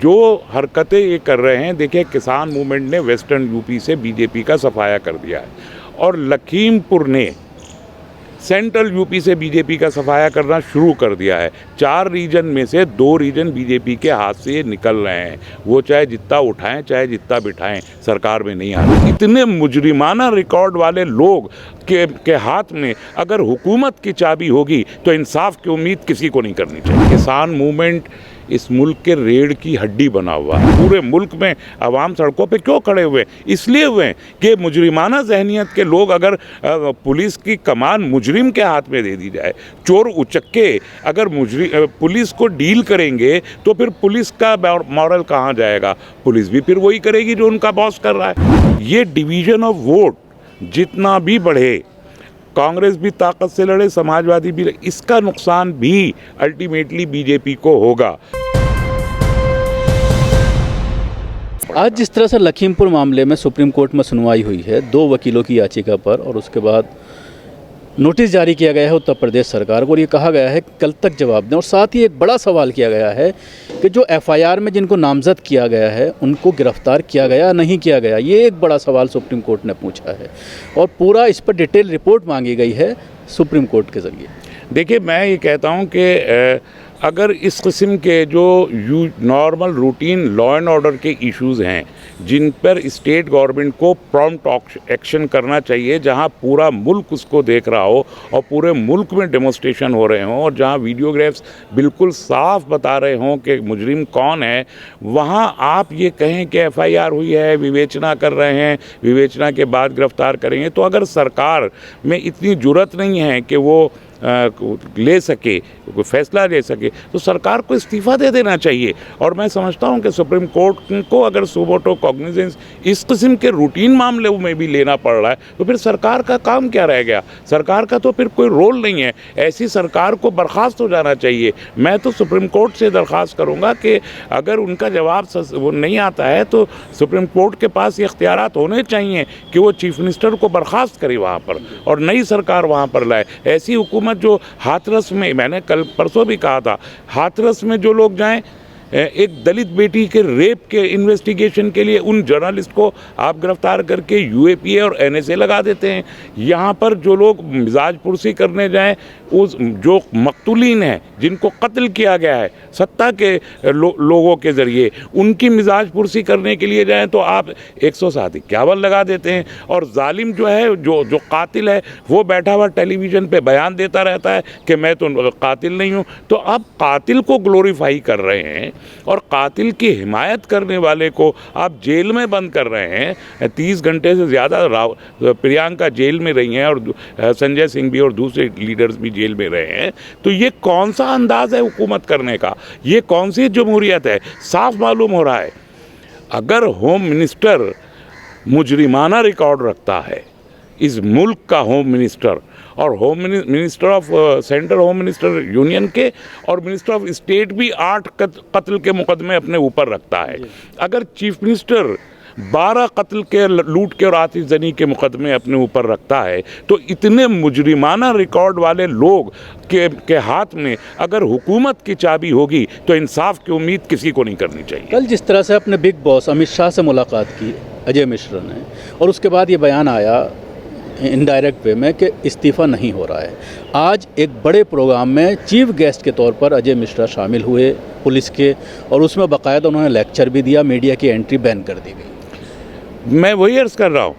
जो हरकतें ये कर रहे हैं, देखिए किसान मूवमेंट ने वेस्टर्न यूपी से बीजेपी का सफाया कर दिया है और लखीमपुर ने सेंट्रल यूपी से बीजेपी का सफाया करना शुरू कर दिया है। 4 रीजन में से 2 रीजन बीजेपी के हाथ से निकल रहे हैं, वो चाहे जितना उठाएं चाहे जितना बिठाएं, सरकार में नहीं आ रही। इतने मुजरिमाना रिकॉर्ड वाले लोग के हाथ में अगर हुकूमत की चाबी होगी तो इंसाफ की उम्मीद किसी को नहीं करनी चाहिए। किसान मूवमेंट इस मुल्क के रीढ़ की हड्डी बना हुआ है। पूरे मुल्क में आवाम सड़कों पे क्यों खड़े हुए? इसलिए हुए कि मुजरिमाना जहनियत के लोग अगर पुलिस की कमान मुजरिम के हाथ में दे दी जाए, चोर उचक्के अगर पुलिस को डील करेंगे तो फिर पुलिस का मॉरल कहाँ जाएगा? पुलिस भी फिर वही करेगी जो उनका बॉस कर रहा है। ये डिवीज़न ऑफ वोट जितना भी बढ़े, कांग्रेस भी ताकत से लड़े, समाजवादी भी, इसका नुकसान भी अल्टीमेटली बीजेपी को होगा। आज जिस तरह से लखीमपुर मामले में सुप्रीम कोर्ट में सुनवाई हुई है 2 वकीलों की याचिका पर, और उसके बाद नोटिस जारी किया गया है उत्तर प्रदेश सरकार को और ये कहा गया है कि कल तक जवाब दें, और साथ ही एक बड़ा सवाल किया गया है कि जो एफआईआर में जिनको नामजद किया गया है उनको गिरफ्तार किया गया नहीं किया गया, ये एक बड़ा सवाल सुप्रीम कोर्ट ने पूछा है और पूरा इस पर डिटेल रिपोर्ट मांगी गई है सुप्रीम कोर्ट के ज़रिए। देखिए, मैं ये कहता हूँ कि अगर इस किस्म के जो normal routine law and order के इश्यूज़ हैं जिन पर स्टेट गवर्नमेंट को प्रॉम्प्ट एक्शन करना चाहिए, जहां पूरा मुल्क उसको देख रहा हो और पूरे मुल्क में डेमोस्ट्रेशन हो रहे हों और जहां वीडियोग्राफ्स बिल्कुल साफ बता रहे हों कि मुजरिम कौन है, वहां आप ये कहें कि एफआईआर हुई है, विवेचना कर रहे हैं, विवेचना के बाद गिरफ्तार करेंगे, तो अगर सरकार में इतनी जुर्रत नहीं है कि वो ले सके, कोई फैसला ले सके, तो सरकार को इस्तीफ़ा दे देना चाहिए। और मैं समझता हूं कि सुप्रीम कोर्ट को अगर सुबोटो कॉग्निजेंस इस किस्म के रूटीन मामलों में भी लेना पड़ रहा है तो फिर सरकार का काम क्या रह गया? सरकार का तो फिर कोई रोल नहीं है। ऐसी सरकार को बर्खास्त हो जाना चाहिए। मैं तो सुप्रीम कोर्ट से दरख्वास्त करूँगा कि अगर उनका जवाब वो नहीं आता है तो सुप्रीम कोर्ट के पास ये इख्तियारात होने चाहिए कि वो चीफ मिनिस्टर को बर्खास्त करे वहाँ पर और नई सरकार वहाँ पर लाए। ऐसी हुकूमत जो हाथरस में, मैंने कल परसों भी कहा था, हाथरस में जो लोग जाएं एक दलित बेटी के रेप के इन्वेस्टिगेशन के लिए उन जर्नलिस्ट को आप गिरफ्तार करके यूएपीए और एनएसए लगा देते हैं। यहाँ पर जो लोग मिजाज पुरसी करने जाएं, उस जो मकतूलीन हैं जिनको कत्ल किया गया है सत्ता के लोगों के ज़रिए, उनकी मिजाज पुरसी करने के लिए जाएं तो आप 151 लगा देते हैं। और जालिम जो है, जो कातिल है, वो बैठा हुआ टेलीविज़न पे बयान देता रहता है कि मैं तो कातिल नहीं हूँ। तो आप कातिल को ग्लोरीफाई कर रहे हैं और कातिल की हिमायत करने वाले को आप जेल में बंद कर रहे हैं। 30 घंटे से ज़्यादा प्रियंका जेल में रही हैं और संजय सिंह भी और दूसरे लीडर्स भी जेल में रहे हैं। तो ये कौन सा अंदाज़ है हुकूमत करने का? ये कौन सी जमहूरियत है? साफ मालूम हो रहा है अगर होम मिनिस्टर मुजरिमाना रिकॉर्ड रखता है, इस मुल्क का होम मिनिस्टर और home minister of central home minister union के और मिनिस्टर ऑफ स्टेट भी 8 कत्ल के मुकदमे अपने ऊपर रखता है, अगर चीफ मिनिस्टर 12 कत्ल के, लूट के और आतिशजनी के मुकदमे अपने ऊपर रखता है, तो इतने मुजरिमाना रिकॉर्ड वाले लोग के हाथ में अगर हुकूमत की चाबी होगी तो इंसाफ की उम्मीद किसी को नहीं करनी चाहिए। कल जिस तरह से अपने बिग बॉस अमित शाह से मुलाकात की अजय मिश्रा ने, और उसके बाद ये बयान आया इनडायरेक्ट वे में कि इस्तीफ़ा नहीं हो रहा है, आज एक बड़े प्रोग्राम में चीफ गेस्ट के तौर पर अजय मिश्रा शामिल हुए पुलिस के, और उसमें बाकायदा उन्होंने लेक्चर भी दिया, मीडिया की एंट्री बैन कर दी गई। मैं वही अर्ज़ कर रहा हूँ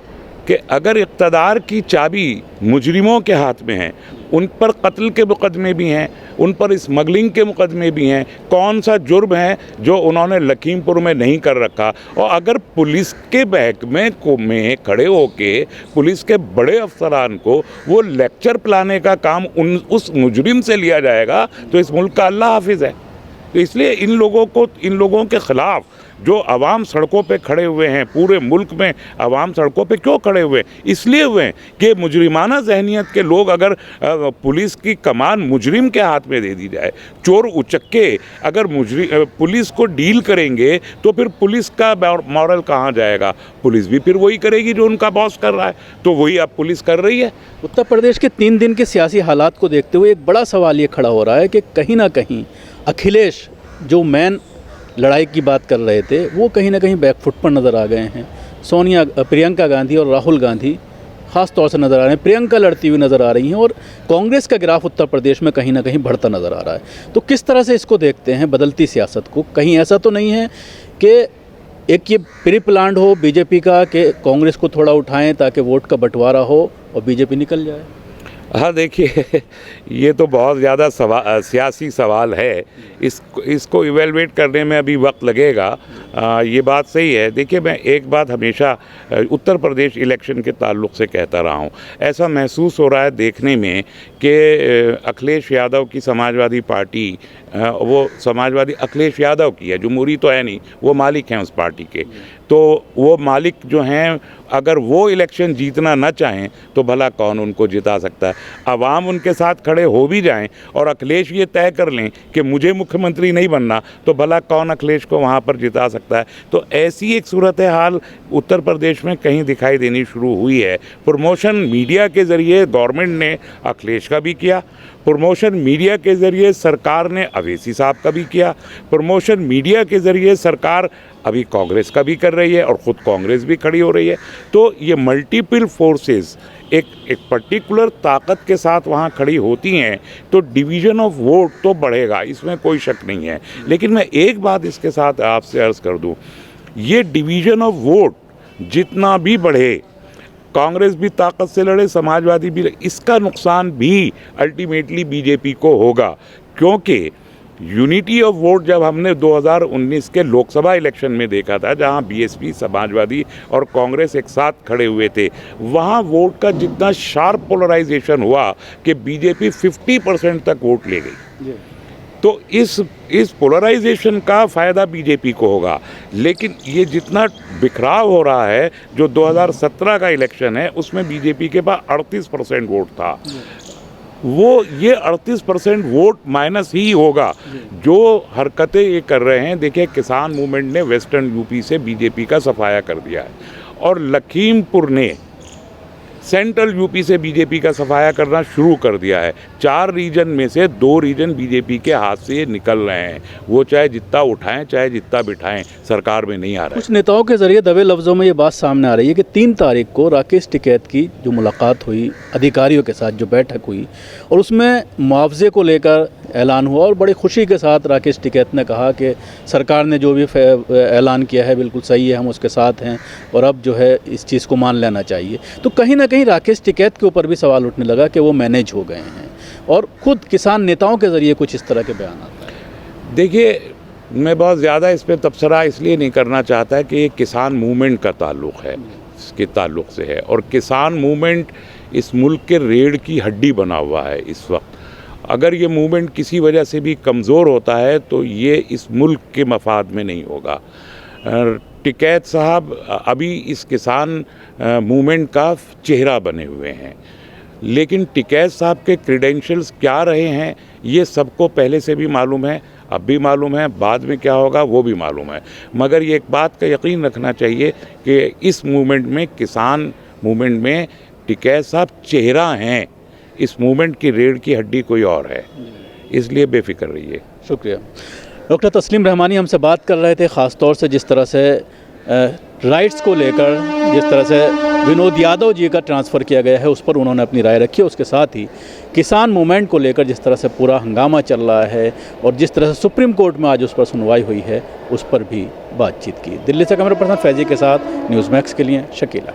कि अगर इक़्तिदार की चाबी मुजरिमों के हाथ में है, उन पर कत्ल के मुकदमे भी हैं, उन पर स्मगलिंग के मुकदमे भी हैं, कौन सा जुर्म है जो उन्होंने लखीमपुर में नहीं कर रखा? और अगर पुलिस के महकमे में खड़े होके पुलिस के बड़े अफसरान को वो लेक्चर पिलाने का काम उस मुजरिम से लिया जाएगा तो इस मुल्क का अल्लाह हाफिज़ है। तो इसलिए इन लोगों के ख़िलाफ़ जो अवाम सड़कों पे खड़े हुए हैं, पूरे मुल्क में अवाम सड़कों पे क्यों खड़े हुए? इसलिए हुए कि मुजरिमाना जहनियत के लोग अगर पुलिस की कमान मुजरिम के हाथ में दे दी जाए, चोर उचक्के अगर पुलिस को डील करेंगे तो फिर पुलिस का मॉरल कहाँ जाएगा? पुलिस भी फिर वही करेगी जो उनका बॉस कर रहा है, तो वही अब पुलिस कर रही है। उत्तर प्रदेश के 3 दिन के सियासी हालात को देखते हुए एक बड़ा सवाल ये खड़ा हो रहा है कि कहीं ना कहीं अखिलेश जो मेन लड़ाई की बात कर रहे थे वो कहीं ना कहीं बैकफुट पर नज़र आ गए हैं। प्रियंका गांधी और राहुल गांधी ख़ास तौर से नज़र आ रहे हैं, प्रियंका लड़ती हुई नज़र आ रही हैं और कांग्रेस का ग्राफ उत्तर प्रदेश में कहीं ना कहीं बढ़ता नज़र आ रहा है। तो किस तरह से इसको देखते हैं बदलती सियासत को? कहीं ऐसा तो नहीं है कि एक ये प्री प्लान्ड हो बीजेपी का कि कांग्रेस को थोड़ा उठाएं ताकि वोट का बंटवारा हो और बीजेपी निकल जाए? हाँ देखिए, ये तो बहुत ज़्यादा सियासी सवाल है। इसको इवेलुएट करने में अभी वक्त लगेगा। ये बात सही है। देखिए, मैं एक बात हमेशा उत्तर प्रदेश इलेक्शन के ताल्लुक़ से कहता रहा हूँ। ऐसा महसूस हो रहा है देखने में कि अखिलेश यादव की समाजवादी पार्टी, वो समाजवादी अखिलेश यादव की है, जमहूरी तो है नहीं, वो मालिक हैं उस पार्टी के। तो वो मालिक जो हैं, अगर वो इलेक्शन जीतना न चाहें तो भला कौन उनको जिता सकता है? अवाम उनके साथ खड़े हो भी जाएं और अखिलेश ये तय कर लें कि मुझे मुख्यमंत्री नहीं बनना, तो भला कौन अखिलेश को वहाँ पर जिता सकता है? तो ऐसी एक सूरत हाल उत्तर प्रदेश में कहीं दिखाई देनी शुरू हुई है। प्रमोशन मीडिया के ज़रिए गवर्नमेंट ने अखिलेश का भी किया, प्रमोशन मीडिया के ज़रिए सरकार ने अवैसी साहब का भी किया, प्रमोशन मीडिया के ज़रिए सरकार अभी कांग्रेस का भी कर रही है और ख़ुद कांग्रेस भी खड़ी हो रही है। तो ये मल्टीपल फोर्सेस एक पर्टिकुलर ताकत के साथ वहाँ खड़ी होती हैं तो डिवीज़न ऑफ वोट तो बढ़ेगा, इसमें कोई शक नहीं है। लेकिन मैं एक बात इसके साथ आपसे अर्ज़ कर दूँ, ये डिवीज़न ऑफ वोट जितना भी बढ़े, कांग्रेस भी ताकत से लड़े, समाजवादी भी, इसका नुकसान भी अल्टीमेटली बीजेपी को होगा। क्योंकि यूनिटी ऑफ वोट जब हमने 2019 के लोकसभा इलेक्शन में देखा था, जहां बीएसपी, समाजवादी और कांग्रेस एक साथ खड़े हुए थे, वहां वोट का जितना शार्प पोलराइजेशन हुआ कि बीजेपी 50% तक वोट ले गई। तो इस पोलराइजेशन का फ़ायदा बीजेपी को होगा। लेकिन ये जितना बिखराव हो रहा है, जो 2017 का इलेक्शन है उसमें बीजेपी के पास 38% वोट था, वो ये 38% वोट माइनस ही होगा। जो हरकतें ये कर रहे हैं, देखिए किसान मूवमेंट ने वेस्टर्न यूपी से बीजेपी का सफाया कर दिया है और लखीमपुर ने सेंट्रल यूपी से बीजेपी का सफाया करना शुरू कर दिया है। 4 रीजन में से 2 रीजन बीजेपी के हाथ से निकल रहे हैं। वो चाहे जितना उठाएं चाहे जितना बिठाएं, सरकार में नहीं आ रहा है। कुछ नेताओं के जरिए दबे लफ्ज़ों में ये बात सामने आ रही है कि 3 तारीख को राकेश टिकैत की जो मुलाकात हुई अधिकारियों के साथ, जो बैठक हुई और उसमें मुआवजे को लेकर ऐलान हुआ और बड़ी खुशी के साथ राकेश टिकैत ने कहा कि सरकार ने जो भी ऐलान किया है बिल्कुल सही है, हम उसके साथ हैं और अब जो है इस चीज़ को मान लेना चाहिए। तो कहीं ना कहीं राकेश टिकैत के ऊपर भी सवाल उठने लगा कि वो मैनेज हो गए हैं और खुद किसान नेताओं के ज़रिए कुछ इस तरह के बयान आते हैं। देखिए, मैं बहुत ज़्यादा इस पर तबसरा इसलिए नहीं करना चाहता है कि ये किसान मूवमेंट का ताल्लुक़ है, इसके ताल्लुक़ से है। और किसान मूवमेंट इस मुल्क के रीढ़ की हड्डी बना हुआ है इस वक्त। अगर ये मूवमेंट किसी वजह से भी कमज़ोर होता है तो ये इस मुल्क के मफाद में नहीं होगा। टिकैत साहब अभी इस किसान मूवमेंट का चेहरा बने हुए हैं, लेकिन टिकैत साहब के क्रेडेंशियल्स क्या रहे हैं ये सबको पहले से भी मालूम है, अब भी मालूम है, बाद में क्या होगा वो भी मालूम है। मगर ये एक बात का यकीन रखना चाहिए कि इस मूवमेंट में, किसान मूवमेंट में टिकैत साहब चेहरा हैं, इस मूवमेंट की रीढ़ की हड्डी कोई और है, इसलिए बेफिक्र रहिए। शुक्रिया। डॉक्टर तस्लीम रहमानी हमसे बात कर रहे थे, ख़ास तौर से जिस तरह से राइट्स को लेकर जिस तरह से विनोद यादव जी का ट्रांसफ़र किया गया है उस पर उन्होंने अपनी राय रखी। उसके साथ ही किसान मूवमेंट को लेकर जिस तरह से पूरा हंगामा चल रहा है और जिस तरह से सुप्रीम कोर्ट में आज उस पर सुनवाई हुई है उस पर भी बातचीत की। दिल्ली से कैमरा पर्सन फैजी के साथ न्यूज़ मैक्स के लिए शकीला।